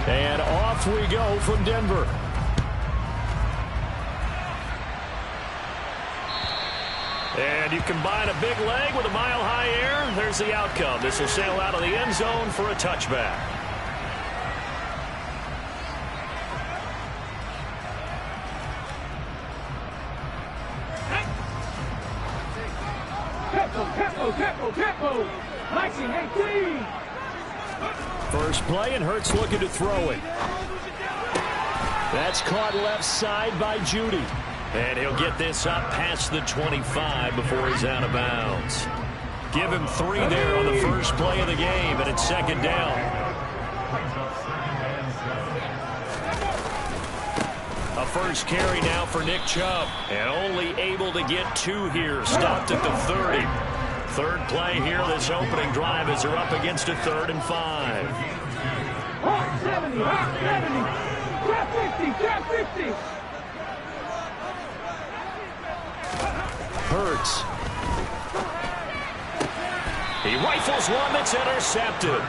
And off we go from Denver. And you combine a big leg with a mile-high air, there's the outcome. This will sail out of the end zone for a touchback. Tempo. 1918. First play, and Hurts looking to throw it. That's caught left side by Judy. And he'll get this up past the 25 before he's out of bounds. Give him 3 there on the first play of the game, and it's second down. A first carry now for Nick Chubb, and only able to get 2 here, stopped at the 30. Third play here this opening drive as they're up against a 3rd and 5. 70, 70, trap 50. Hurts. He rifles one that's intercepted.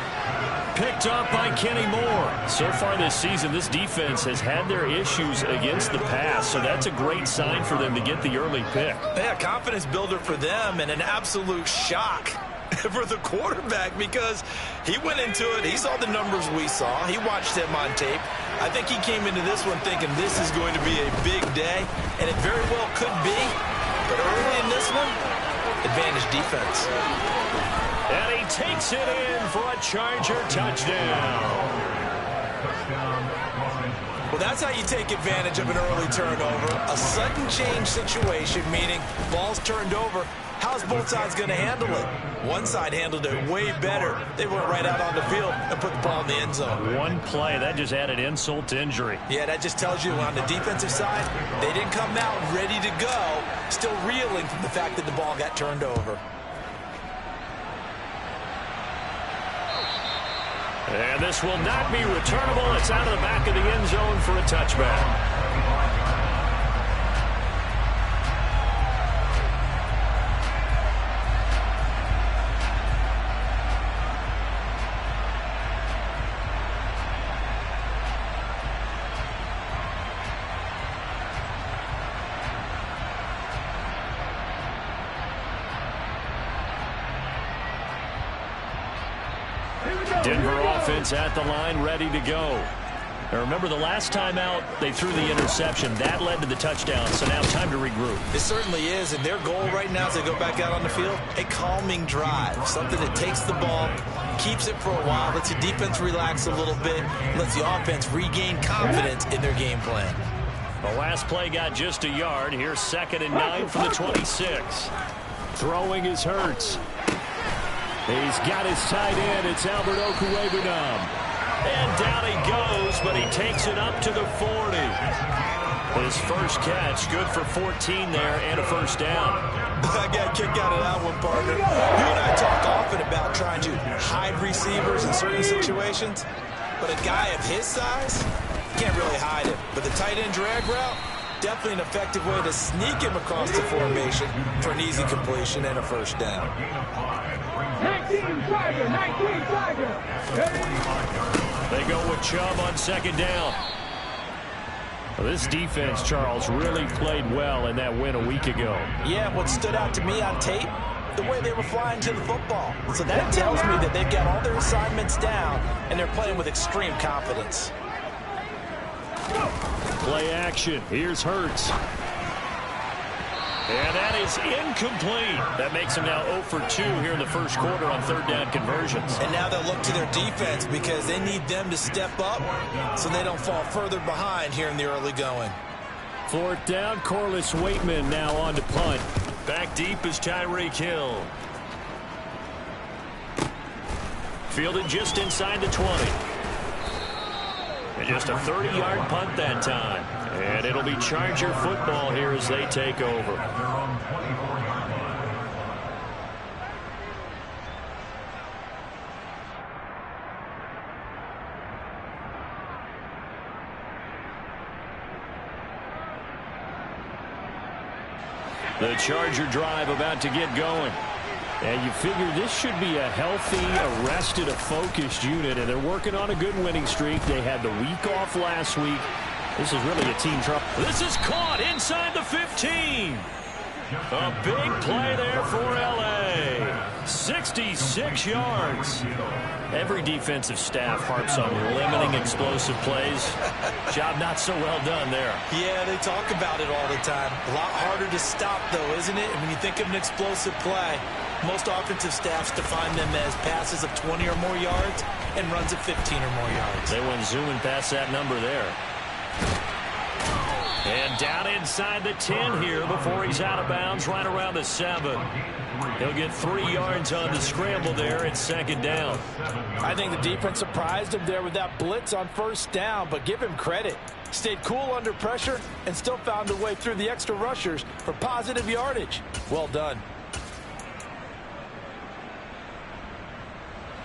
Picked up by Kenny Moore. So far this season, this defense has had their issues against the pass, so that's a great sign for them to get the early pick. Yeah, confidence builder for them and an absolute shock for the quarterback because he went into it. He saw the numbers we saw. He watched them on tape. I think he came into this one thinking this is going to be a big day, and it very well could be. But early in this one, advantage defense. And he takes it in for a Charger touchdown. Well, that's how you take advantage of an early turnover. A sudden change situation, meaning ball's turned over. How's both sides going to handle it? One side handled it way better. They went right out on the field and put the ball in the end zone. One play, that just added insult to injury. Yeah, that just tells you on the defensive side, they didn't come out ready to go, still reeling from the fact that the ball got turned over. And this will not be returnable. It's out of the back of the end zone for a touchback. Denver offense at the line, ready to go. Now remember, the last time out, they threw the interception. That led to the touchdown, so now time to regroup. It certainly is, and their goal right now is to go back out on the field, a calming drive, something that takes the ball, keeps it for a while, lets the defense relax a little bit, lets the offense regain confidence in their game plan. The last play got just a yard. Here's 2nd and 9 from the 26. Throwing is Hurts. He's got his tight end. It's Albert Okwuegbunam. And down he goes, but he takes it up to the 40. His first catch, good for 14 there and a first down. I got a kick out of that one, partner. You and I talk often about trying to hide receivers in certain situations, but a guy of his size can't really hide it. But the tight end drag route, definitely an effective way to sneak him across the formation for an easy completion and a first down. 19 Tiger. They go with Chubb on 2nd down. Well, this defense, Charles, really played well in that win a week ago. Yeah, what stood out to me on tape, the way they were flying to the football. So that tells me that they've got all their assignments down, and they're playing with extreme confidence. Play action. Here's Hurts. And that is incomplete. That makes them now 0 for 2 here in the first quarter on 3rd down conversions. And now they'll look to their defense because they need them to step up so they don't fall further behind here in the early going. 4th down, Corliss Waitman now on to punt. Back deep is Tyreek Hill. Fielded just inside the 20. And just a 30-yard punt that time. And it'll be Charger football here as they take over. The Charger drive about to get going. And you figure this should be a healthy, arrested, a focused unit, and they're working on a good winning streak. They had the week off last week. This is really a team trouble. This is caught inside the 15. A big play there for L.A. 66 yards. Every defensive staff harps on limiting explosive plays. Job not so well done there. Yeah, they talk about it all the time. A lot harder to stop, though, isn't it? And when you think of an explosive play, most offensive staffs define them as passes of 20 or more yards and runs of 15 or more yards. They went zooming past that number there. And down inside the 10 here before he's out of bounds, right around the 7. He'll get 3 yards on the scramble there. It's second down. I think the defense surprised him there with that blitz on first down, but give him credit. Stayed cool under pressure and still found a way through the extra rushers for positive yardage. Well done.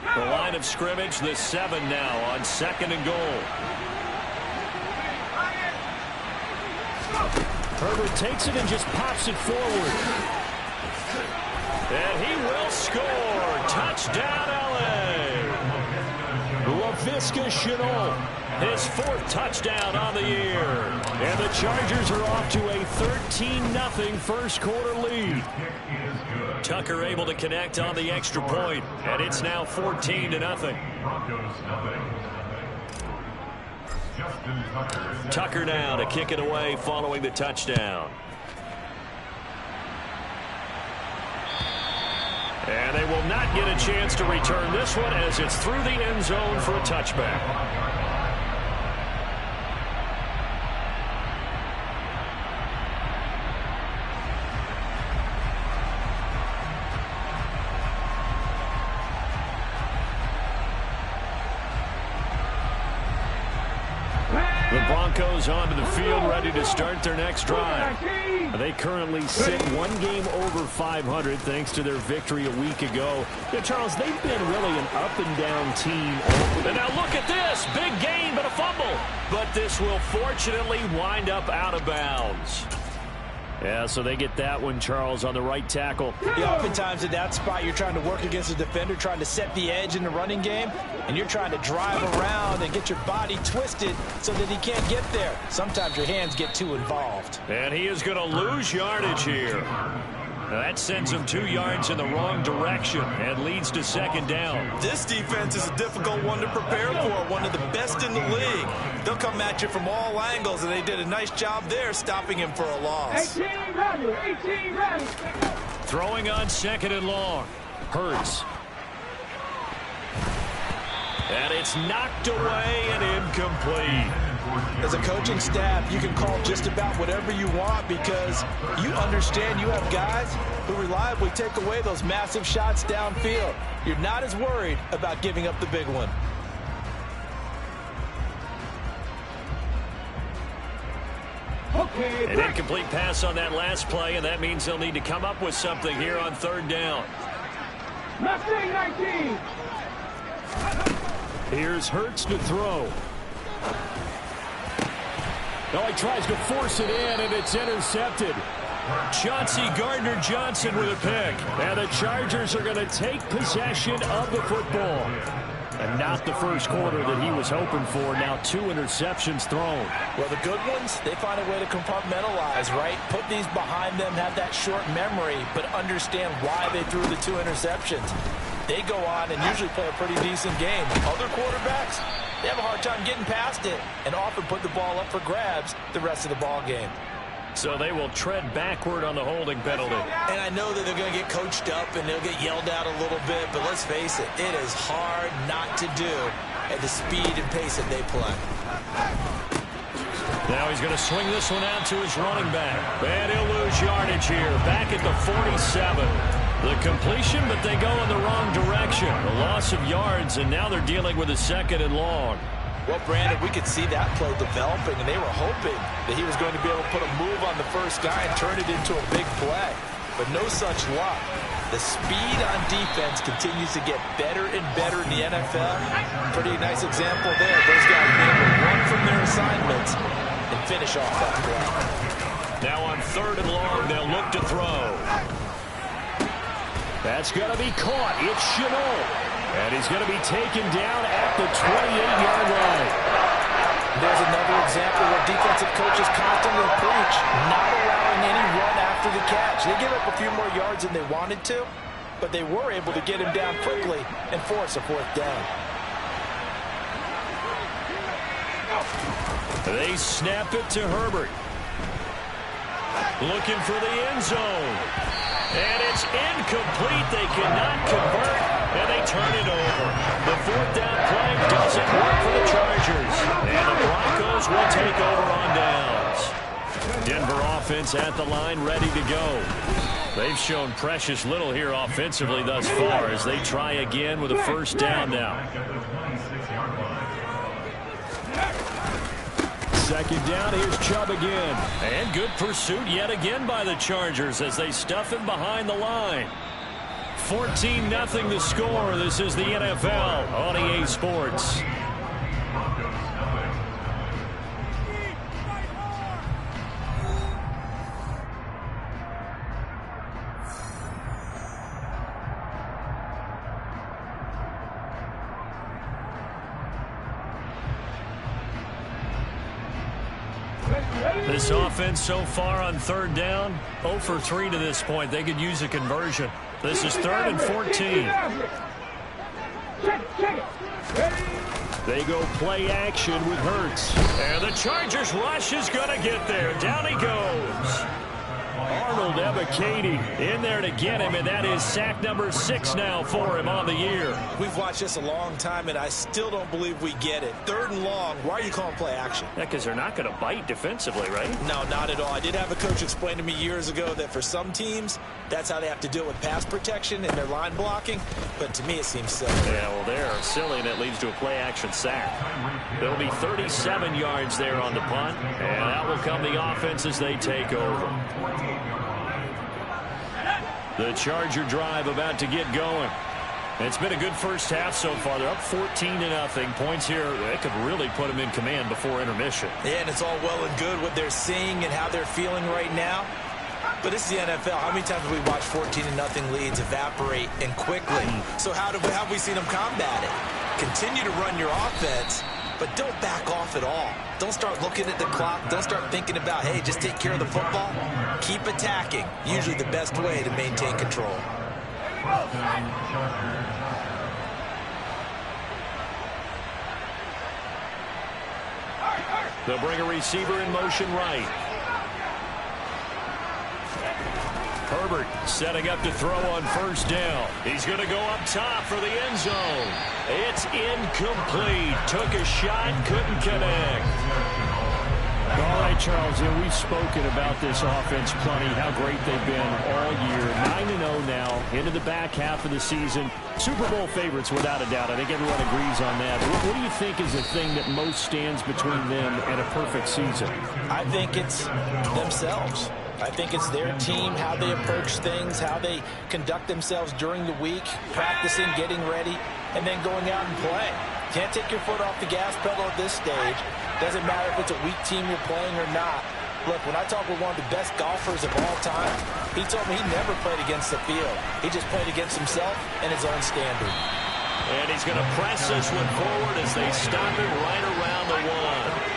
The line of scrimmage, the 7 now on second and goal. Herbert takes it and just pops it forward. And he will score. Touchdown, L.A. Laviska Shenault, his 4th touchdown on the year. And the Chargers are off to a 13-0 first quarter lead. Tucker able to connect on the extra point, and it's now 14-0. Tucker now to kick it away following the touchdown. And they will not get a chance to return this one as it's through the end zone for a touchback. The Broncos onto the field, ready to start their next drive. They currently sit 1 game over 500 thanks to their victory a week ago. Yeah, Charles, they've been really an up-and-down team. And now look at this. Big gain, but a fumble. But this will fortunately wind up out of bounds. Yeah, so they get that one, Charles, on the right tackle. Yeah, oftentimes at that spot, you're trying to work against a defender, trying to set the edge in the running game, and you're trying to drive around and get your body twisted so that he can't get there. Sometimes your hands get too involved. And he is going to lose yardage here. Now that sends him 2 yards in the wrong direction and leads to second down. This defense is a difficult one to prepare for, one of the best in the league. They'll come at you from all angles, and they did a nice job there stopping him for a loss. 18 ready. Throwing on second and long. Hurts. And it's knocked away and incomplete. As a coaching staff, you can call just about whatever you want because you understand you have guys who reliably take away those massive shots downfield. You're not as worried about giving up the big one. An incomplete pass on that last play, and that means they'll need to come up with something here on third down. Mustang 19. Here's Hurts to throw. Oh, he tries to force it in, and it's intercepted. Chauncey Gardner-Johnson with a pick. And the Chargers are going to take possession of the football. And not the first quarter that he was hoping for. Now 2 interceptions thrown. Well, the good ones, they find a way to compartmentalize, right? Put these behind them, have that short memory, but understand why they threw the 2 interceptions. They go on and usually play a pretty decent game. Other quarterbacks, they have a hard time getting past it and often put the ball up for grabs the rest of the ball game. So they will tread backward on the holding penalty. And I know that they're going to get coached up and they'll get yelled at a little bit, but let's face it, it is hard not to do at the speed and pace that they play. Now he's going to swing this one out to his running back. And he'll lose yardage here, back at the 47. The completion, but they go in the wrong direction. A loss of yards, and now they're dealing with a second and long. Well, Brandon, we could see that play developing, and they were hoping that he was going to be able to put a move on the first guy and turn it into a big play. But no such luck. The speed on defense continues to get better and better in the NFL. Pretty nice example there. Those guys being able to run from their assignments and finish off that play. Now on third and long, they'll look to throw. That's going to be caught. It's Chenault. And he's going to be taken down at the 28-yard line. There's another example where defensive coaches constantly preach not allowing any run after the catch. They give up a few more yards than they wanted to, but they were able to get him down quickly and force a fourth down. They snap it to Herbert. Looking for the end zone. And it's incomplete. They cannot convert, and they turn it over. The fourth down play doesn't work for the Chargers. And the Broncos will take over on downs. Denver offense at the line, ready to go. They've shown precious little here offensively thus far as they try again with a first down now. Second down, here's Chubb again. And good pursuit yet again by the Chargers as they stuff him behind the line. 14-0 the score. This is the NFL on EA Sports. This offense so far on third down, 0 for 3 to this point. They could use a conversion. This is 3rd and 14. They go play action with Hurts. And the Chargers rush is going to get there. Down he goes. Arnold Ebiketie in there to get him, and that is sack number 6 now for him on the year. We've watched this a long time, and I still don't believe we get it. 3rd and long, why are you calling play action? Yeah, because they're not going to bite defensively, right? No, not at all. I did have a coach explain to me years ago that for some teams, that's how they have to deal with pass protection and their line blocking, but to me it seems silly. Yeah, well, they're silly, and it leads to a play action sack. There'll be 37 yards there on the punt, and out will come the offense as they take over. The Charger drive about to get going. It's been a good first half so far. They're up 14-0. Points here, they could really put them in command before intermission. Yeah, and it's all well and good what they're seeing and how they're feeling right now. But this is the NFL. How many times have we watched 14-0 leads evaporate and quickly? So how have we seen them combat it? Continue to run your offense, but don't back off at all. Don't start looking at the clock. Don't start thinking about, hey, just take care of the football. Keep attacking. Usually the best way to maintain control. They'll bring a receiver in motion right. Herbert setting up to throw on first down. He's going to go up top for the end zone. It's incomplete. Took a shot, couldn't connect. All right, Charles, we've spoken about this offense plenty, how great they've been all year. 9-0 now, into the back half of the season. Super Bowl favorites, without a doubt. I think everyone agrees on that. What do you think is the thing that most stands between them and a perfect season? I think it's themselves. I think it's their team, how they approach things, how they conduct themselves during the week, practicing, getting ready, and then going out and playing. Can't take your foot off the gas pedal at this stage. Doesn't matter if it's a weak team you're playing or not. Look, when I talk with one of the best golfers of all time, he told me he never played against the field. He just played against himself and his own standard. And he's going to press this one forward as they stop him right around the 1.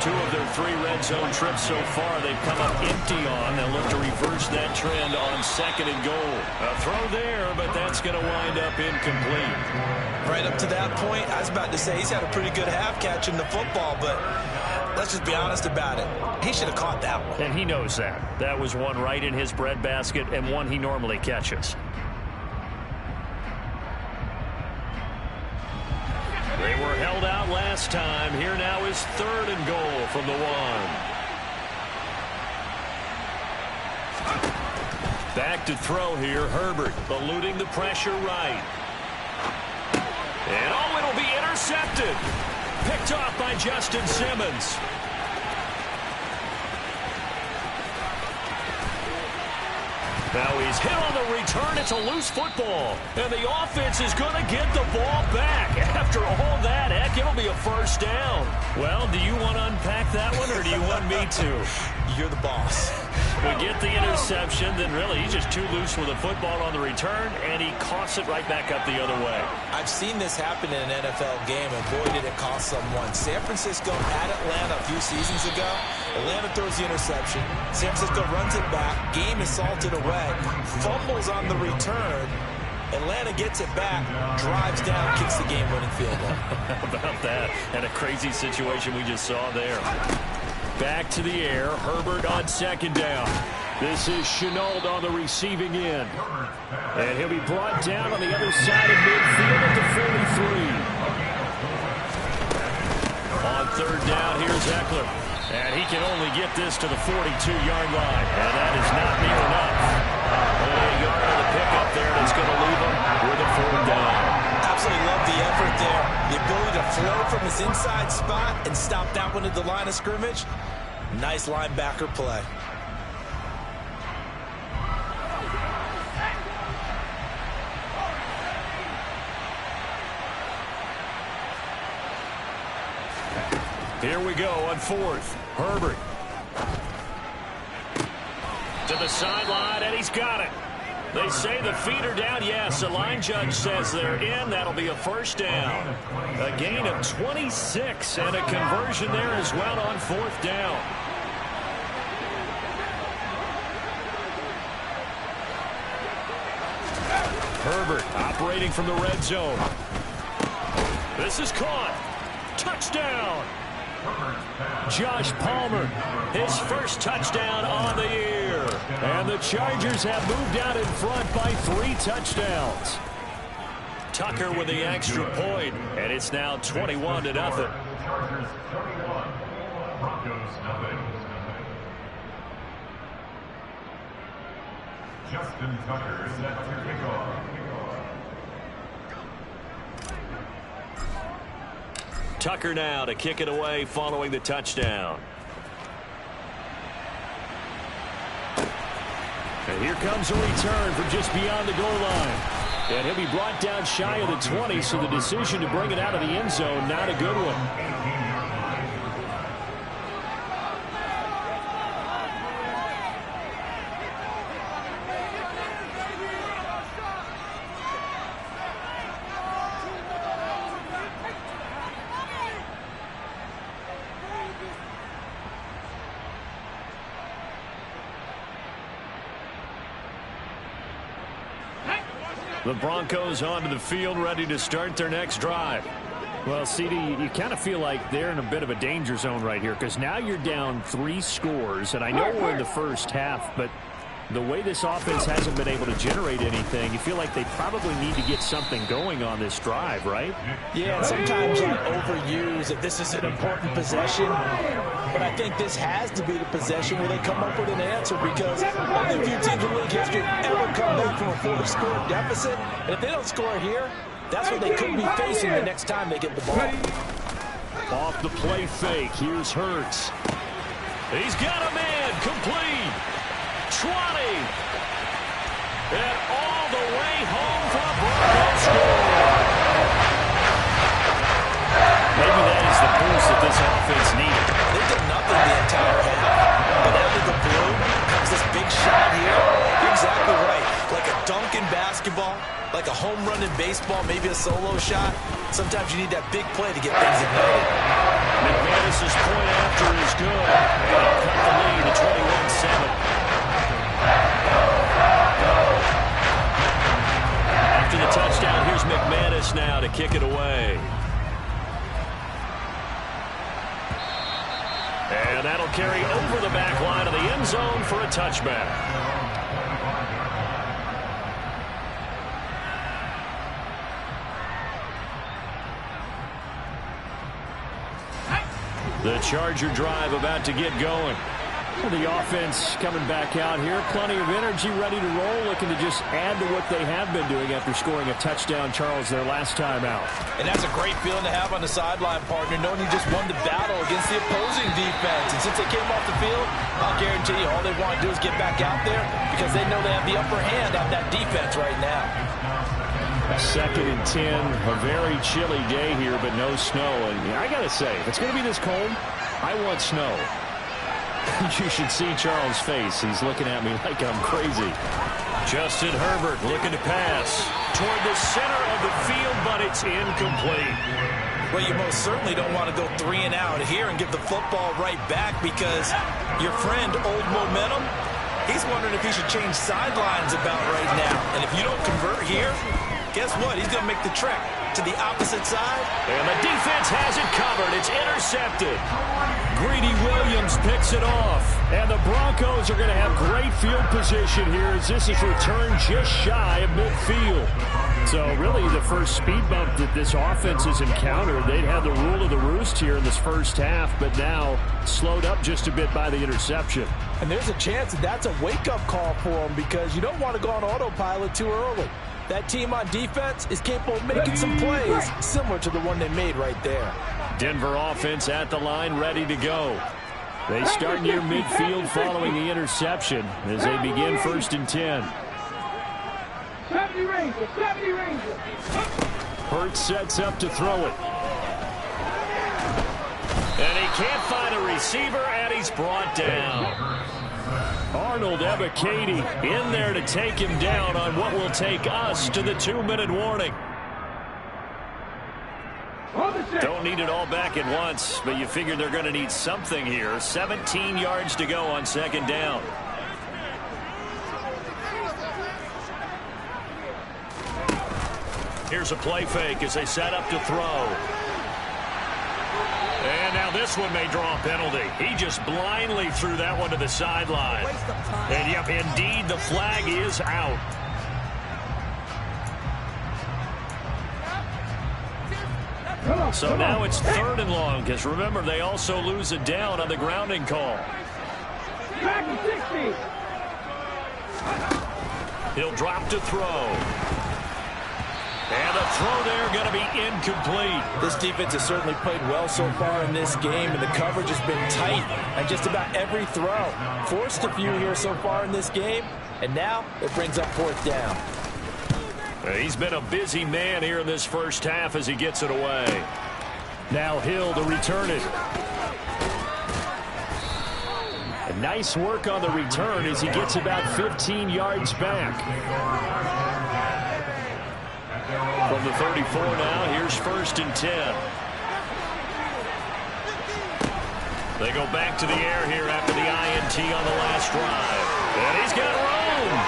2 of their 3 red zone trips so far they've come up empty on. They'll look to reverse that trend on 2nd and goal. A throw there, but that's going to wind up incomplete. Right up to that point, I was about to say he's had a pretty good half catching the football, but let's just be honest about it. He should have caught that one. And he knows that. That was one right in his breadbasket and one he normally catches. They were held out last time. Here now is 3rd and goal from the 1. Back to throw here, Herbert eluding the pressure right. And oh, it'll be intercepted. Picked off by Justin Simmons. Now he's hit on the return. It's a loose football. And the offense is going to get the ball back. After all that, heck, it'll be a first down. Well, do you want to unpack that one or do you want me to? You're the boss. We get the interception, then really he's just too loose with the football on the return, and he coughs it right back up the other way. I've seen this happen in an NFL game, and boy, did it cost someone. San Francisco at Atlanta a few seasons ago. Atlanta throws the interception. San Francisco runs it back. Game is salted away. Fumbles on the return. Atlanta gets it back, drives down, kicks the game-winning field goal. How about that? And a crazy situation we just saw there. Back to the air. Herbert on second down. This is Chenault on the receiving end. And he'll be brought down on the other side of midfield at the 43. On third down, here's Eckler. And he can only get this to the 42-yard line. And that is not near enough. Only a yard on the pickup there, and it's going to leave him with a fourth down. Absolutely love the effort there. The ability to flow from his inside spot and stop that one at the line of scrimmage. Nice linebacker play. Here we go on fourth. Herbert. To the sideline, and he's got it. They say the feet are down. Yes, the line judge says they're in. That'll be a first down. A gain of 26 and a conversion there as well on fourth down. Herbert operating from the red zone. This is caught. Touchdown. Josh Palmer, his first touchdown on the year. And the Chargers have moved out in front by 3 touchdowns. Tucker with the extra point, and it's now 21-0. Justin Tucker set to kick off. Tucker now to kick it away following the touchdown. And here comes a return from just beyond the goal line. And he'll be brought down shy of the 20, so the decision to bring it out of the end zone, not a good one. The Broncos onto the field, ready to start their next drive. Well, CD, you kind of feel like they're in a bit of a danger zone right here because now you're down 3 scores, and I know we're in the first half, but the way this offense hasn't been able to generate anything, you feel like they probably need to get something going on this drive, right? Yeah, and sometimes I overuse that this is an important possession, but I think this has to be the possession where they come up with an answer because only a few teams in league history ever come back from a 40-score deficit, and if they don't score here, that's what they could be facing the next time they get the ball. Off the play fake, here's Hurts. He's got a man, complete. 20. And all the way home for a Broncos score. Maybe that is the boost that this offense needed. They did nothing the entire half, but out of the blue comes this big shot here. You're exactly right. Like a dunk in basketball, like a home run in baseball, maybe a solo shot. Sometimes you need that big play to get things ignited. McManus's point after is good. And he'll cut the lead to 21-7. After the touchdown, here's McManus now to kick it away. And that'll carry over the back line of the end zone for a touchback. The Charger drive about to get going. Well, the offense coming back out here. Plenty of energy, ready to roll, looking to just add to what they have been doing after scoring a touchdown, Charles, their last time out. And that's a great feeling to have on the sideline, partner, knowing you just won the battle against the opposing defense. And since they came off the field, I'll guarantee you all they want to do is get back out there because they know they have the upper hand on that defense right now. 2nd and 10, a very chilly day here, but no snow. And I got to say, if it's going to be this cold, I want snow. You should see Charles' face. He's looking at me like I'm crazy. Justin Herbert looking to pass toward the center of the field, but it's incomplete. Well, you most certainly don't want to go 3 and out here and give the football right back, because your friend, Old Momentum, he's wondering if he should change sidelines about right now. And if you don't convert here, guess what? He's going to make the trek to the opposite side. And the defense has it covered. It's intercepted. Greedy Williams picks it off. And the Broncos are going to have great field position here as this is returned just shy of midfield. So really the first speed bump that this offense has encountered, they'd had the rule of the roost here in this first half, but now slowed up just a bit by the interception. And there's a chance that that's a wake-up call for them, because you don't want to go on autopilot too early. That team on defense is capable of making some plays similar to the one they made right there. Denver offense at the line, ready to go. They start near midfield following the interception as they begin 1st and 10. 70 Rangers, 70 Rangers. Hurts sets up to throw it. And he can't find a receiver, and he's brought down. Arnold Ebiketie in there to take him down on what will take us to the 2-minute warning. Don't need it all back at once, but you figure they're going to need something here. 17 yards to go on 2nd down. Here's a play fake as they set up to throw. And now this one may draw a penalty. He just blindly threw that one to the sideline. And yep, indeed, the flag is out. So now it's 3rd and long, because remember, they also lose it down on the grounding call. Back to 60. He'll drop to throw. And the throw there going to be incomplete. This defense has certainly played well so far in this game, and the coverage has been tight on just about every throw. Forced a few here so far in this game, and now it brings up 4th down. He's been a busy man here in this first half as he gets it away. Now Hill to return it. And nice work on the return as he gets about 15 yards back. From the 34 now, here's 1st and 10. They go back to the air here after the INT on the last drive. And he's got room.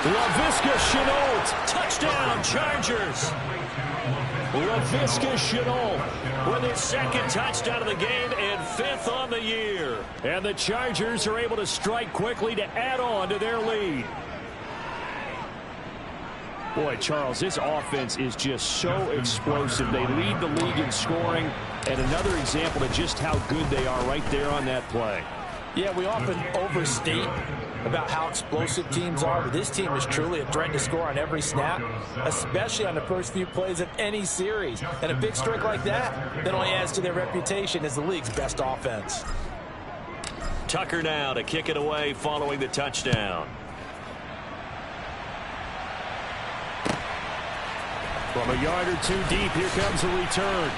Laviska Shenault, Touchdown, Chargers. Laviska Shenault with his 2nd touchdown of the game and 5th on the year. And the Chargers are able to strike quickly to add on to their lead. Boy, Charles, this offense is just so explosive. They lead the league in scoring, and another example of just how good they are right there on that play. Yeah, we often overstate about how explosive teams are, but this team is truly a threat to score on every snap, especially on the first few plays of any series. And a big streak like that only adds to their reputation as the league's best offense. Tucker now to kick it away following the touchdown. From a yard or 2 deep, here comes a return.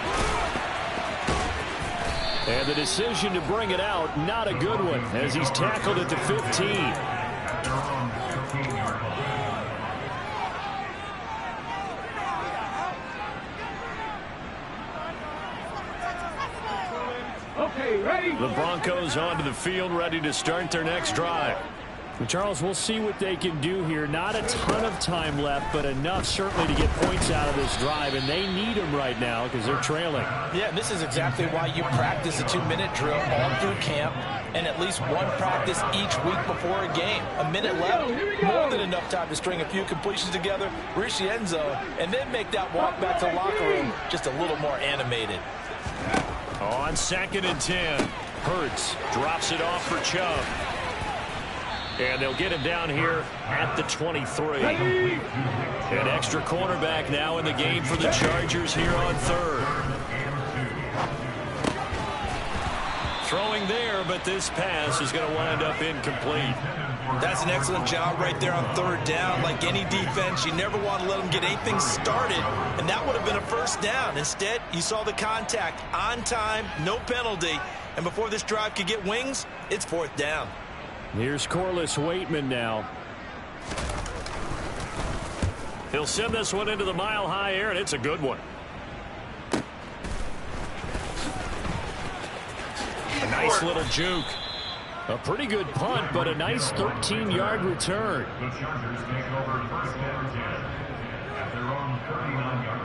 And the decision to bring it out, not a good one, as he's tackled at the 15. Okay, ready? The Broncos onto the field, ready to start their next drive. Charles, we'll see what they can do here. Not a ton of time left, but enough certainly to get points out of this drive, and they need them right now because they're trailing. Yeah, this is exactly why you practice a 2-minute drill all through camp and at least one practice each week before a game. A minute left, more than enough time to string a few completions together, reach the end zone, and then make that walk back to the locker room just a little more animated. On 2nd and 10, Hurts drops it off for Chubb. and they'll get him down here at the 23. An extra cornerback now in the game for the Chargers here on 3rd. Throwing there, but this pass is going to wind up incomplete. That's an excellent job right there on third down. Like any defense, you never want to let them get anything started, and that would have been a first down. Instead, you saw the contact on time, no penalty, and before this drive could get wings, it's fourth down. Here's Corliss Waitman now. He'll send this one into the mile-high air, and it's a good one. A nice little juke. A pretty good punt, but a nice 13-yard return. The Chargers take over first and 10 at their own 39-yard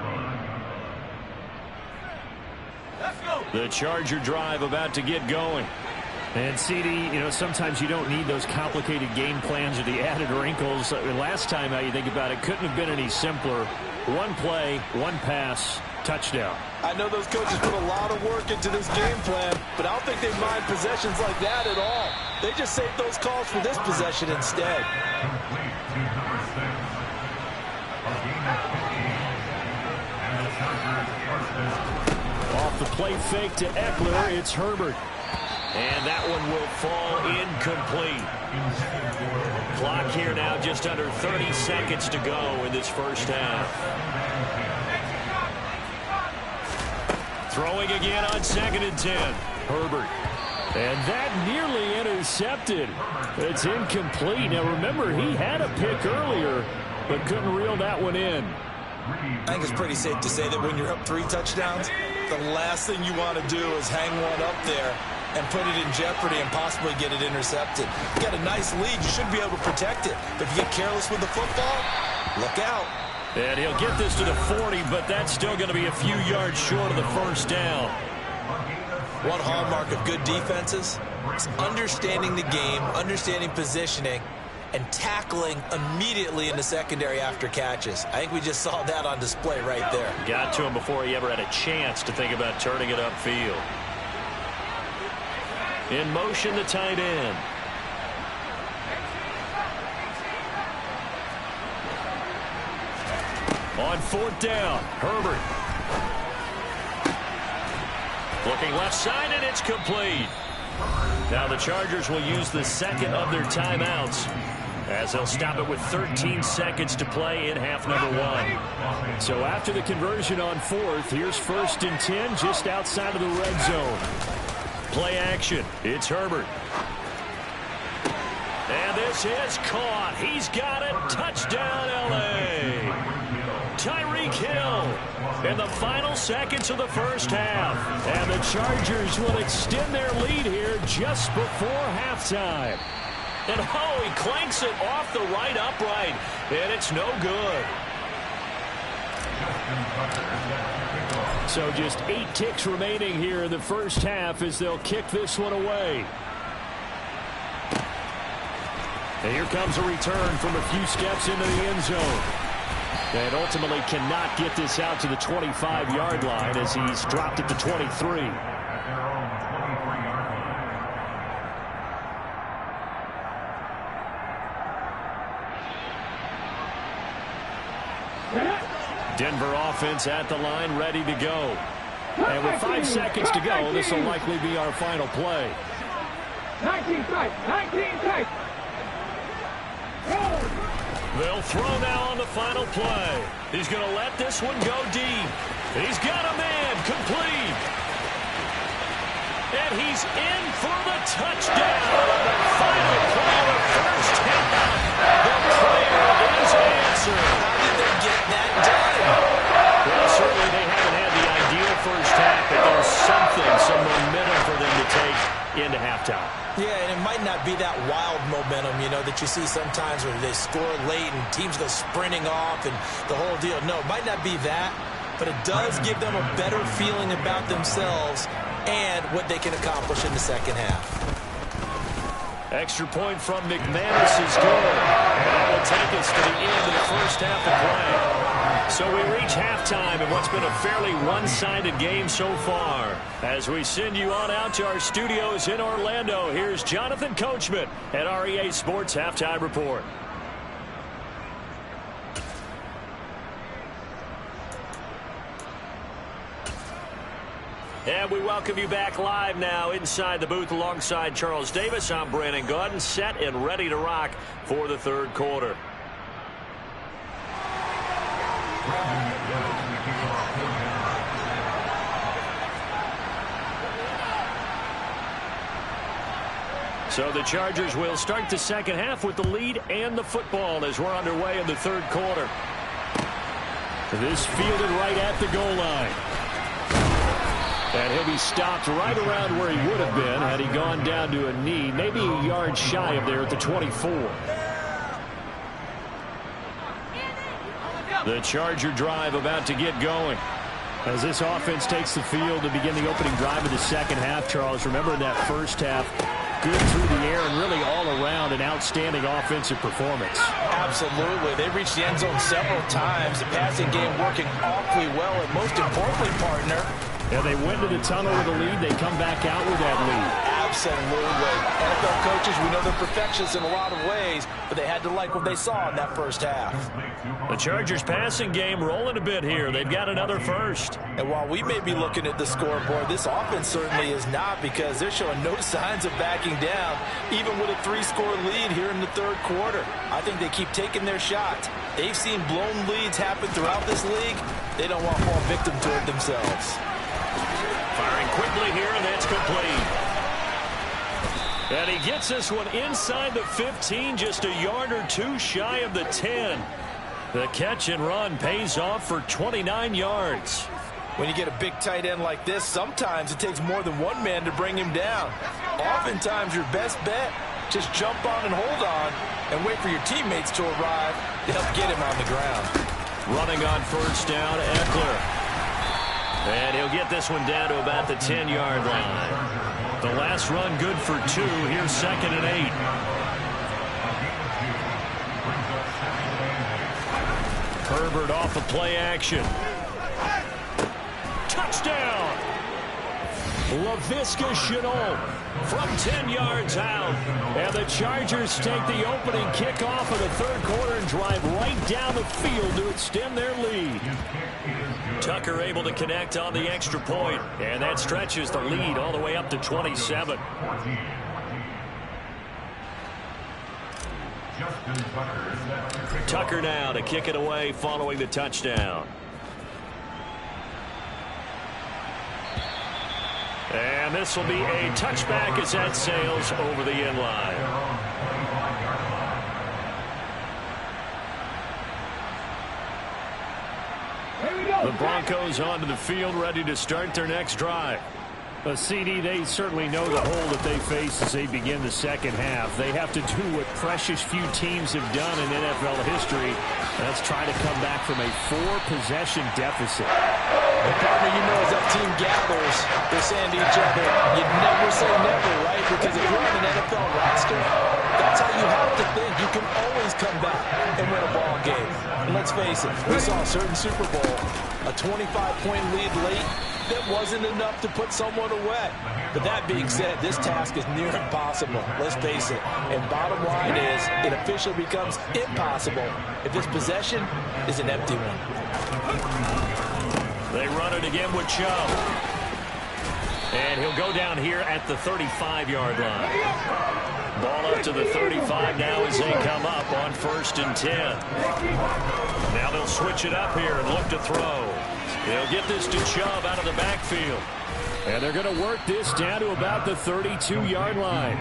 line. The Charger drive about to get going. And CD, you know, sometimes you don't need those complicated game plans or the added wrinkles. Last time, how you think about it, couldn't have been any simpler. One play, one pass, touchdown. I know those coaches put a lot of work into this game plan, but I don't think they mind possessions like that at all. They just saved those calls for this possession instead. Complete to number 6. A game of 15. And the Chargers first down. Off the play fake to Eckler, it's Herbert. And that one will fall incomplete. Clock here now just under 30 seconds to go in this first half. Throwing again on 2nd and 10. Herbert. And that nearly intercepted. It's incomplete. Now remember, he had a pick earlier, but couldn't reel that one in. I think it's pretty safe to say that when you're up 3 touchdowns, the last thing you want to do is hang one up there and put it in jeopardy and possibly get it intercepted. You got a nice lead. You should be able to protect it. But if you get careless with the football, look out. And he'll get this to the 40, but that's still going to be a few yards short of the first down. One hallmark of good defenses is understanding the game, understanding positioning, and tackling immediately in the secondary after catches. I think we just saw that on display right there. Got to him before he ever had a chance to think about turning it upfield. In motion, the tight end. On 4th down, Herbert. Looking left side, and it's complete. Now the Chargers will use the second of their timeouts, as they'll stop it with 13 seconds to play in half number 1. So after the conversion on 4th, here's 1st and 10 just outside of the red zone. Play action. It's Herbert. And this is caught. He's got it. Touchdown, L.A. Tyreek Hill in the final seconds of the first half. And the Chargers will extend their lead here just before halftime. And oh, he clanks it off the right upright. And it's no good. So just 8 ticks remaining here in the first half as they'll kick this one away. And here comes a return from a few steps into the end zone. And ultimately cannot get this out to the 25-yard line as he's dropped it to 23. Denver offense at the line, ready to go. And with 5 seconds to go, this will likely be our final play. 19 tight, 19 tight. They'll throw now on the final play. He's going to let this one go deep. He's got a man complete. And he's in for the touchdown on the final play of the first half. The prayer is answered. How did they get that done? Well, certainly they haven't had the ideal first half, but there's some momentum for them to take into halftime. Yeah, and it might not be that wild momentum, you know, that you see sometimes where they score late and teams go sprinting off and the whole deal. No, it might not be that, but it does give them a better feeling about themselves and what they can accomplish in the second half. Extra point from McManus is good. And that will take us to the end of the first half of play. So we reach halftime in what's been a fairly one-sided game so far. As we send you on out to our studios in Orlando, here's Jonathan Coachman at REA Sports Halftime Report. And we welcome you back live now inside the booth alongside Charles Davis. I'm Brandon Gaudin, set and ready to rock for the third quarter. So the Chargers will start the second half with the lead and the football as we're underway in the third quarter. This fielded right at the goal line. And he'll be stopped right around where he would have been had he gone down to a knee, maybe a yard shy of there at the 24. The Charger drive about to get going. As this offense takes the field to begin the opening drive of the second half, Charles, remember in that first half, good through the air and really all around an outstanding offensive performance. Absolutely. They reached the end zone several times. The passing game working awfully well, and most importantly, partner, yeah, they went to the tunnel with a lead. They come back out with that lead. Absolutely. NFL coaches, we know they're perfectionists in a lot of ways, but they had to like what they saw in that first half. The Chargers passing game rolling a bit here. They've got another first. And while we may be looking at the scoreboard, this offense certainly is not, because they're showing no signs of backing down, even with a 3-score lead here in the third quarter. I think they keep taking their shots. They've seen blown leads happen throughout this league. They don't want more victim to it themselves. Firing quickly here, and that's complete. And he gets this one inside the 15, just a yard or two shy of the 10. The catch and run pays off for 29 yards. When you get a big tight end like this, sometimes it takes more than one man to bring him down. Oftentimes, your best bet, just jump on and hold on and wait for your teammates to arrive to help get him on the ground. Running on first down, Eckler. And he'll get this one down to about the 10-yard line. The last run good for 2. Here's 2nd and 8. Herbert off of play action. Touchdown! Laviska Shenault from 10 yards out. And the Chargers take the opening kickoff of the third quarter and drive right down the field to extend their lead. Tucker able to connect on the extra point, and that stretches the lead all the way up to 27. Tucker now to kick it away following the touchdown. And this will be a touchback as that sails over the end line. The Broncos onto the field, ready to start their next drive. CD, they certainly know the hole that they face as they begin the second half. They have to do what precious few teams have done in NFL history. That's try to come back from a 4-possession deficit. And partner, you know, as that team gathers, they're saying to each other, you never say never, right? Because if you're on an NFL roster, that's how you have to think. You can always come back and win a ball game. And let's face it, we saw a certain Super Bowl, a 25-point lead late, that wasn't enough to put someone away. But that being said, this task is near impossible. Let's face it. And bottom line is, it officially becomes impossible if this possession is an empty one. They run it again with Chubb. And he'll go down here at the 35-yard line. Ball up to the 35 now as they come up on 1st and 10. Now they'll switch it up here and look to throw. They'll get this to Chubb out of the backfield. And they're going to work this down to about the 32-yard line.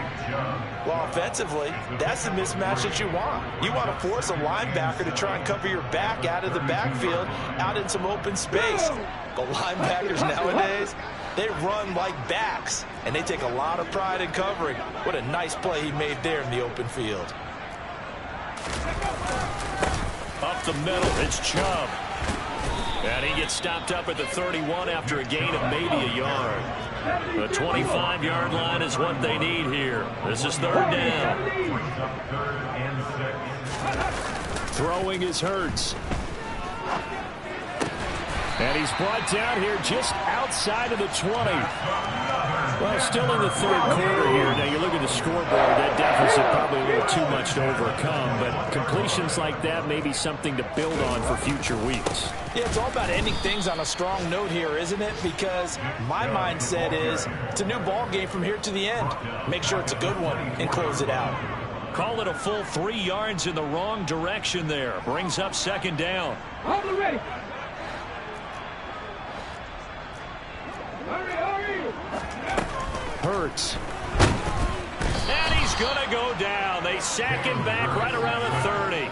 Well, offensively, that's the mismatch that you want. You want to force a linebacker to try and cover your back out of the backfield, out in some open space. The linebackers nowadays, they run like backs, and they take a lot of pride in covering. What a nice play he made there in the open field. Up the middle, it's Chubb. And he gets stopped up at the 31 after a gain of maybe a yard. The 25-yard line is what they need here. This is 3rd down. Throwing is Hurts. And he's brought down here just outside of the 20. Well, still in the third quarter here. Now, you look at the scoreboard, that deficit probably a little too much to overcome, but completions like that may be something to build on for future weeks. Yeah, it's all about ending things on a strong note here, isn't it? Because my mindset is it's a new ball game from here to the end. Make sure it's a good one and close it out. Call it a full 3 yards in the wrong direction there. Brings up second down. Hold it ready. Hurry, hurry. Hurts. And he's going to go down. They sack him back right around the 30.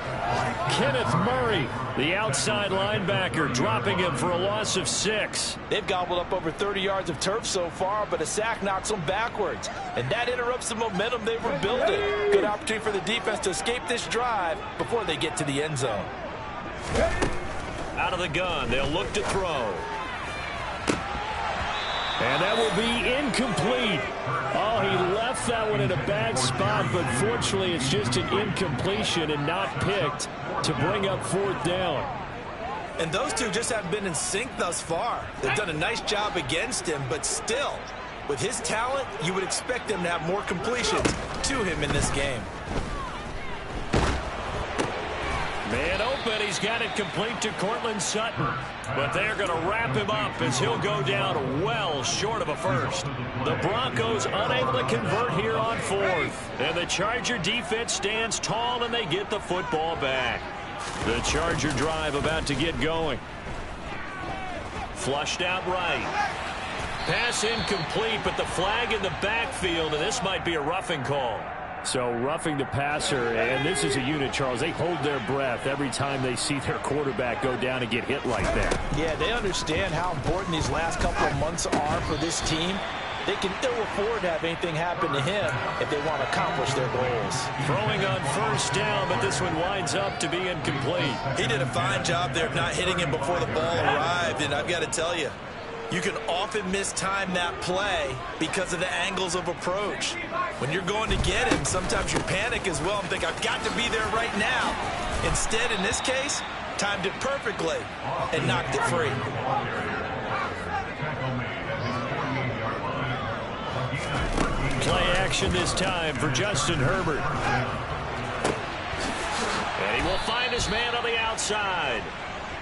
Kenneth Murray, the outside linebacker, dropping him for a loss of 6. They've gobbled up over 30 yards of turf so far, but a sack knocks them backwards. And that interrupts the momentum they were building. Good opportunity for the defense to escape this drive before they get to the end zone. Out of the gun, they'll look to throw. And that will be incomplete. Oh, he left that one in a bad spot, but fortunately it's just an incompletion and not picked to bring up fourth down. And those two just haven't been in sync thus far. They've done a nice job against him, but still, with his talent, you would expect them to have more completions to him in this game. Man open, he's got it complete to Cortland Sutton. But they're going to wrap him up as he'll go down well short of a first. The Broncos unable to convert here on fourth. And the Charger defense stands tall and they get the football back. The Charger drive about to get going. Flushed out right. Pass incomplete, but the flag in the backfield, and this might be a roughing call. So roughing the passer, and this is a unit, Charles. They hold their breath every time they see their quarterback go down and get hit like that. Yeah, they understand how important these last couple of months are for this team. They can ill afford to have anything happen to him if they want to accomplish their goals. Throwing on first down, but this one winds up to be incomplete. He did a fine job there of not hitting him before the ball arrived, and I've got to tell you, you can often mistime that play because of the angles of approach. When you're going to get him, sometimes you panic as well and think, I've got to be there right now. Instead, in this case, timed it perfectly and knocked it free. Play action this time for Justin Herbert. And he will find his man on the outside.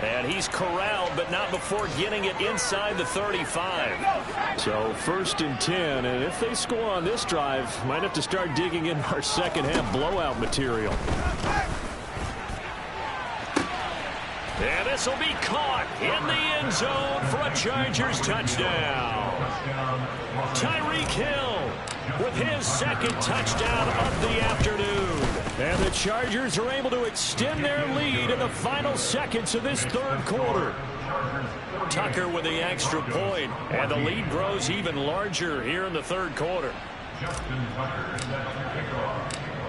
And he's corralled, but not before getting it inside the 35. So 1st and 10, and if they score on this drive, might have to start digging in our second half blowout material. And this will be caught in the end zone for a Chargers touchdown. Tyreek Hill with his second touchdown of the afternoon. And the Chargers are able to extend their lead in the final seconds of this third quarter. Tucker with the extra point, and the lead grows even larger here in the third quarter.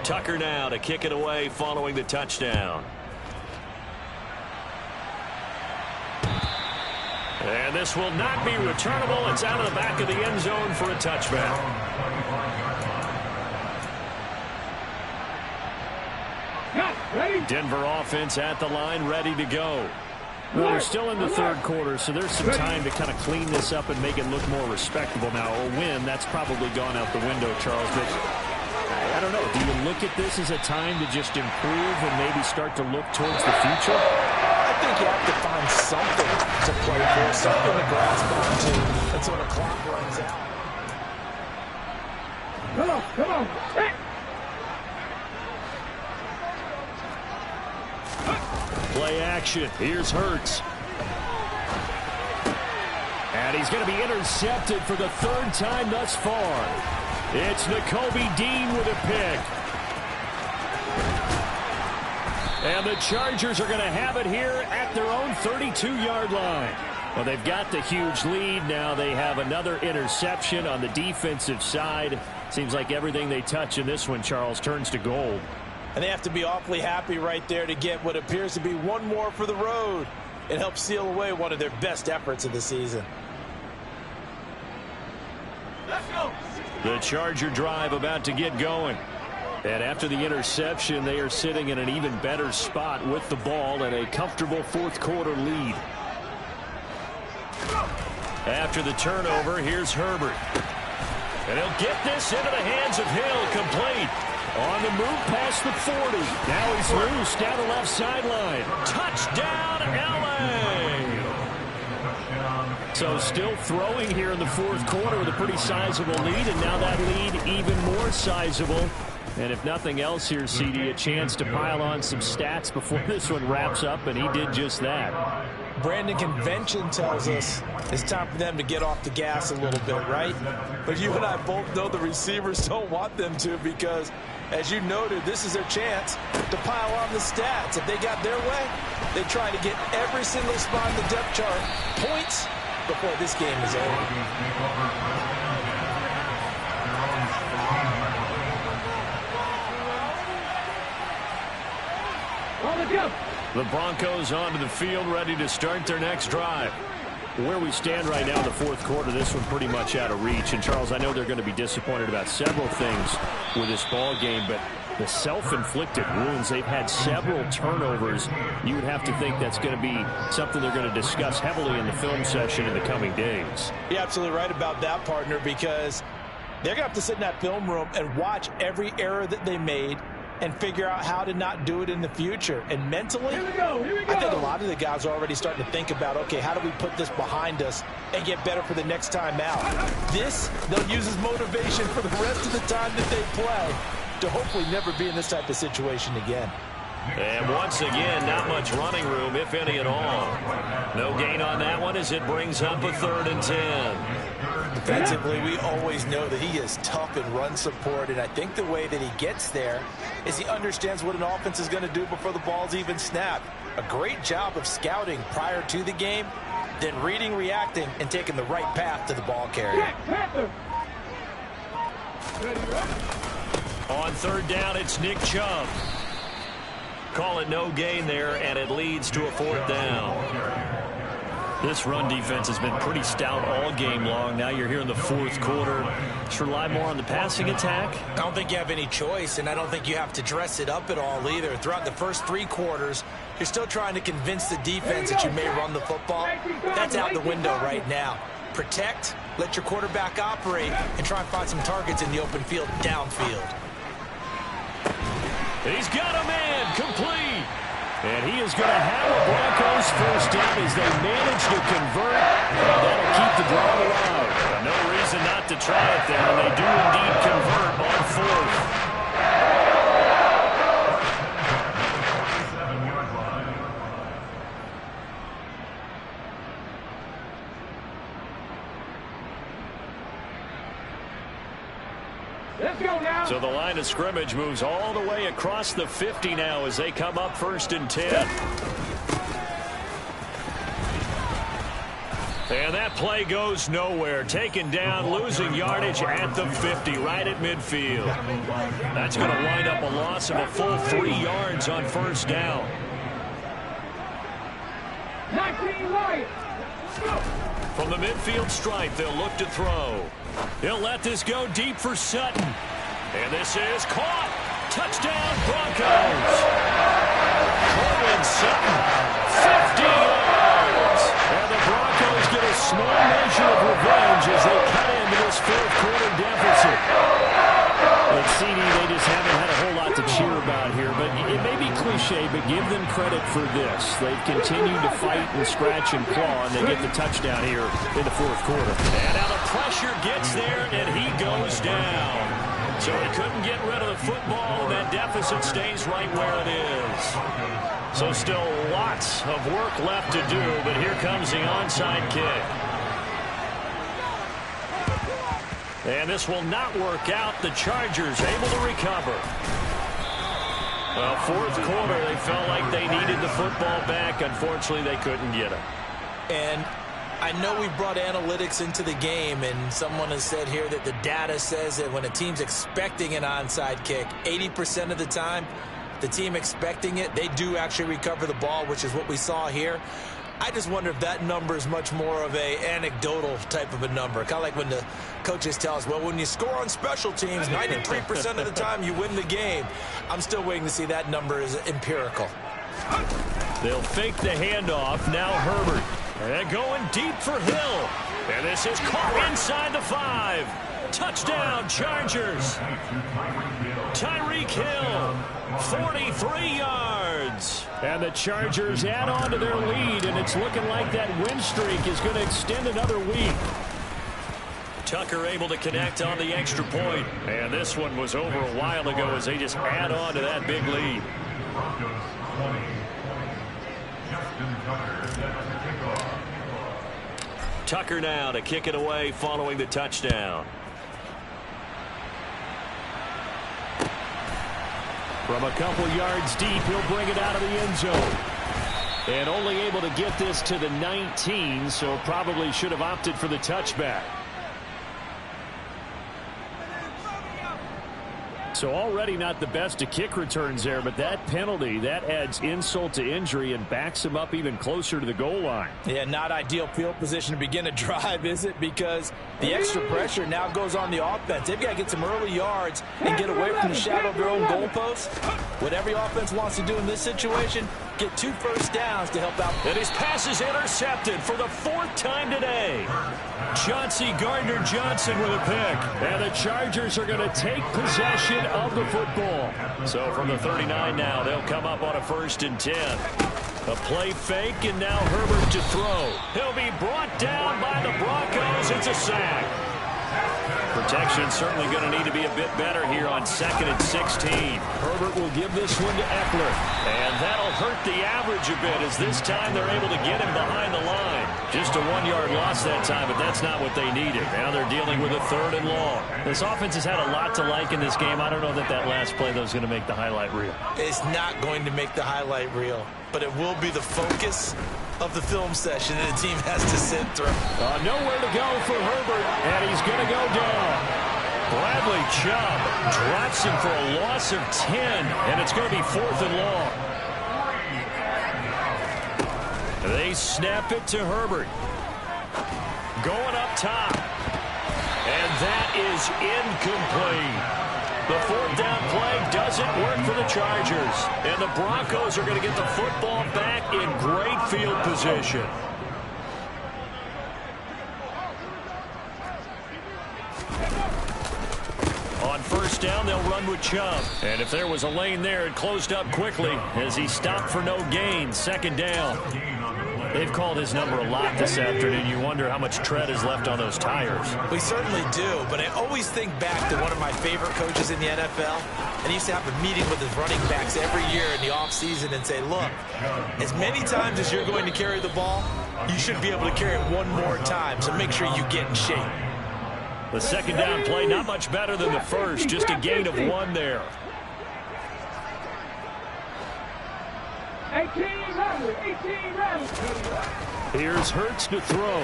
Tucker now to kick it away following the touchdown. And this will not be returnable. It's out of the back of the end zone for a touchback. Denver offense at the line, ready to go. Well, we're still in the third quarter, so there's some time to kind of clean this up and make it look more respectable. Now, a win, that's probably gone out the window, Charles. But I don't know. Do you look at this as a time to just improve and maybe start to look towards the future? I think you have to find something to play for, something to grasp onto until the clock runs out. Come on, come on. Hey. Play action. Here's Hurts. And he's going to be intercepted for the third time thus far. It's Nakobe Dean with a pick. And the Chargers are going to have it here at their own 32-yard line. Well, they've got the huge lead. Now they have another interception on the defensive side. Seems like everything they touch in this one, Charles, turns to gold. And they have to be awfully happy right there to get what appears to be one more for the road. It helps seal away one of their best efforts of the season. Let's go. The Charger drive about to get going. And after the interception, they are sitting in an even better spot with the ball and a comfortable fourth quarter lead. After the turnover, here's Herbert. And he'll get this into the hands of Hill, complete. On the move past the 40. Now he's loose down the left sideline. Touchdown, L.A. So still throwing here in the fourth quarter with a pretty sizable lead, and now that lead even more sizable. And if nothing else here, CD, a chance to pile on some stats before this one wraps up, and he did just that. Brandon, convention tells us it's time for them to get off the gas a little bit, right? But you and I both know the receivers don't want them to, because, as you noted, this is their chance to pile on the stats. If they got their way, they try to get every single spot in the depth chart points before this game is over. The Broncos onto the field, ready to start their next drive. Where we stand right now in the fourth quarter, this one pretty much out of reach. And, Charles, I know they're going to be disappointed about several things with this ball game, but the self-inflicted wounds, they've had several turnovers. You would have to think that's going to be something they're going to discuss heavily in the film session in the coming days. You're absolutely right about that, partner, because they're going to have to sit in that film room and watch every error that they made and figure out how to not do it in the future. And mentally, Here we go. I think a lot of the guys are already starting to think about, okay, how do we put this behind us and get better for the next time out? This, they'll use as motivation for the rest of the time that they play to hopefully never be in this type of situation again. And once again, not much running room, if any at all. No gain on that one as it brings up a 3rd and 10. Defensively, we always know that he is tough in run support, and I think the way that he gets there is he understands what an offense is going to do before the ball's even snapped. A great job of scouting prior to the game, then reading, reacting, and taking the right path to the ball carrier. On 3rd down, it's Nick Chubb. Call it no gain there, and it leads to a 4th down. This run defense has been pretty stout all game long. Now you're here in the fourth quarter. Just rely more on the passing attack. I don't think you have any choice, and I don't think you have to dress it up at all either. Throughout the first 3 quarters, you're still trying to convince the defense that you may run the football. That's out the window right now. Protect, let your quarterback operate, and try and find some targets in the open field downfield. He's got a man complete. And he is going to have a Broncos first down as they manage to convert. And that'll keep the drive alive. No reason not to try it there. And they do indeed convert on 4th. Let's go now. So the line of scrimmage moves all the way across the 50 now as they come up 1st and 10. And that play goes nowhere. Taken down, losing yardage at the 50, right at midfield. That's going to wind up a loss of a full 3 yards on 1st down. 19 Lions. From the midfield stripe, they'll look to throw. He'll let this go deep for Sutton. And this is caught. Touchdown, Broncos. Cortland Sutton, 50 yards. And the Broncos get a small measure of revenge as they cut into this fourth quarter deficit. And CD, they just haven't had a whole lot to cheer about here. But it may be cliche, but give them credit for this. They've continued to fight and scratch and claw, and they get the touchdown here in the fourth quarter. And now the pressure gets there, and he goes down. So he couldn't get rid of the football, and that deficit stays right where it is. So still lots of work left to do, but here comes the onside kick. And this will not work out. The Chargers able to recover. Well, fourth quarter, they felt like they needed the football back. Unfortunately, they couldn't get it. And I know we brought analytics into the game, and someone has said here that the data says that when a team's expecting an onside kick, 80% of the time, the team expecting it, they do actually recover the ball, which is what we saw here. I just wonder if that number is much more of a anecdotal type of a number. Kind of like when the coaches tell us, well, when you score on special teams, 93% of the time you win the game. I'm still waiting to see that number is empirical. They'll fake the handoff. Now Herbert. And going deep for Hill. And this is caught inside the 5. Touchdown, Chargers. Tyreek Hill, 43 yards. And the Chargers add on to their lead, and it's looking like that win streak is going to extend another week. Tucker able to connect on the extra point. And this one was over a while ago as they just add on to that big lead. Broncos 20. Justin Tucker sets the kickoff. Tucker now to kick it away following the touchdown. From a couple yards deep, he'll bring it out of the end zone. And only able to get this to the 19, so probably should have opted for the touchback. So already not the best of kick returns there, but that penalty, that adds insult to injury and backs him up even closer to the goal line. Yeah, not ideal field position to begin a drive, is it? Because the extra pressure now goes on the offense. They've got to get some early yards and get away from the shadow of their own goalposts. What every offense wants to do in this situation, get 2 first downs to help out. And his pass is intercepted for the 4th time today. Chauncey Gardner-Johnson with a pick. And the Chargers are going to take possession of the football. So from the 39 now, they'll come up on a 1st and 10. A play fake, and now Herbert to throw. He'll be brought down by the Broncos. It's a sack. Protection certainly going to need to be a bit better here on 2nd and 16. Herbert will give this one to Eckler. And that'll hurt the average a bit as this time they're able to get him behind the line. Just a 1-yard loss that time, but that's not what they needed. Now they're dealing with a 3rd and long. This offense has had a lot to like in this game. I don't know that that last play, though, is going to make the highlight reel. It's not going to make the highlight reel, but it will be the focus of the film session that the team has to sit through. Nowhere to go for Herbert, and he's going to go down. Bradley Chubb drops him for a loss of 10, and it's going to be 4th and long. They snap it to Herbert. Going up top. And that is incomplete. The 4th down play doesn't work for the Chargers. And the Broncos are going to get the football back in great field position. On 1st down, they'll run with Chubb. And if there was a lane there, it closed up quickly as he stopped for no gain. 2nd down. They've called his number a lot this afternoon. You wonder how much tread is left on those tires. We certainly do, but I always think back to one of my favorite coaches in the NFL. And he used to have a meeting with his running backs every year in the offseason and say, look, as many times as you're going to carry the ball, you should be able to carry it one more time, so make sure you get in shape. The 2nd down play, not much better than the 1st, just a gain of 1 there. 18 runners. Here's Hurts to throw.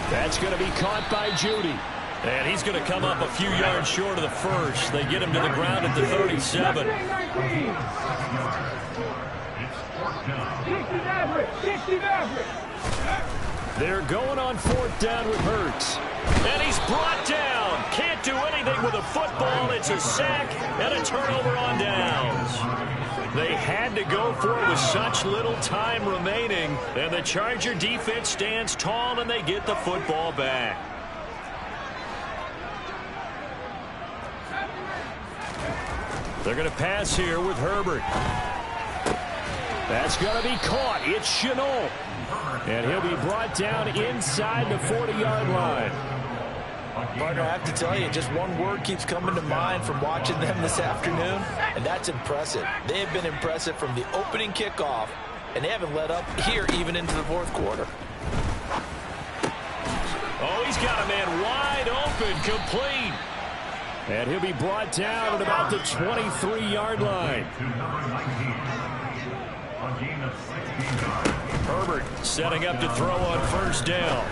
That's going to be caught by Judy. And he's going to come up a few yards short of the 1st. They get him to the ground at the 37. 60 average. They're going on 4th down with Hurts. And he's brought down. Can't do anything with a football. It's a sack and a turnover on downs. They had to go for it with such little time remaining. And the Charger defense stands tall, and they get the football back. They're going to pass here with Herbert. That's going to be caught. It's Shenault. And he'll be brought down inside the 40-yard line. Partner, I have to tell you, just one word keeps coming to mind from watching them this afternoon, and that's impressive. They have been impressive from the opening kickoff, and they haven't let up here even into the 4th quarter. Oh, he's got a man wide open, complete. And he'll be brought down at about the 23-yard line. Herbert setting up to throw on 1st down.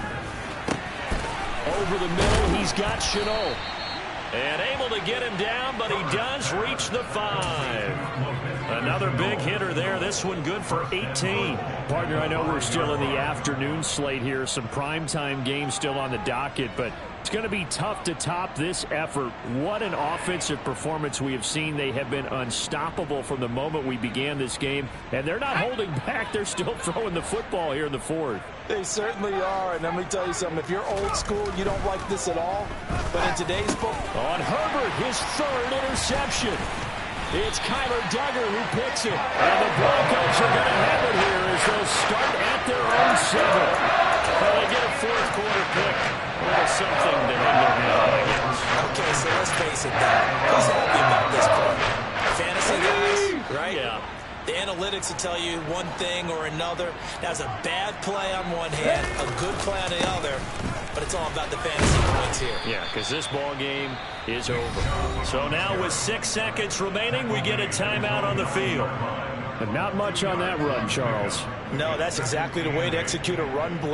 Over the middle, he's got Shenault. And able to get him down, but he does reach the 5. Another big hitter there. This one good for 18. Partner, I know we're still in the afternoon slate here. Some primetime games still on the docket, but It's going to be tough to top this effort. What an offensive performance we have seen. They have been unstoppable from the moment we began this game, and they're not holding back. They're still throwing the football here in the fourth. They certainly are, and let me tell you something. If you're old school, you don't like this at all. But in today's book, on Herbert, his third interception. It's Kyler Duggar who picks it. And the Broncos are going to have it here as they'll start at their own 7. Well, they get a fourth quarter pick. Well, something to hang their hat on, I guess. okay, so let's face it, Doc. Who's happy about this play? Fantasy guys, right? Yeah. The analytics will tell you one thing or another. That's a bad play on one hand, a good play on the other. But it's all about the fantasy points here. Yeah, because this ball game is over. So now with 6 seconds remaining, we get a timeout on the field. And not much on that run, Charles. No, that's exactly the way to execute a run blitz.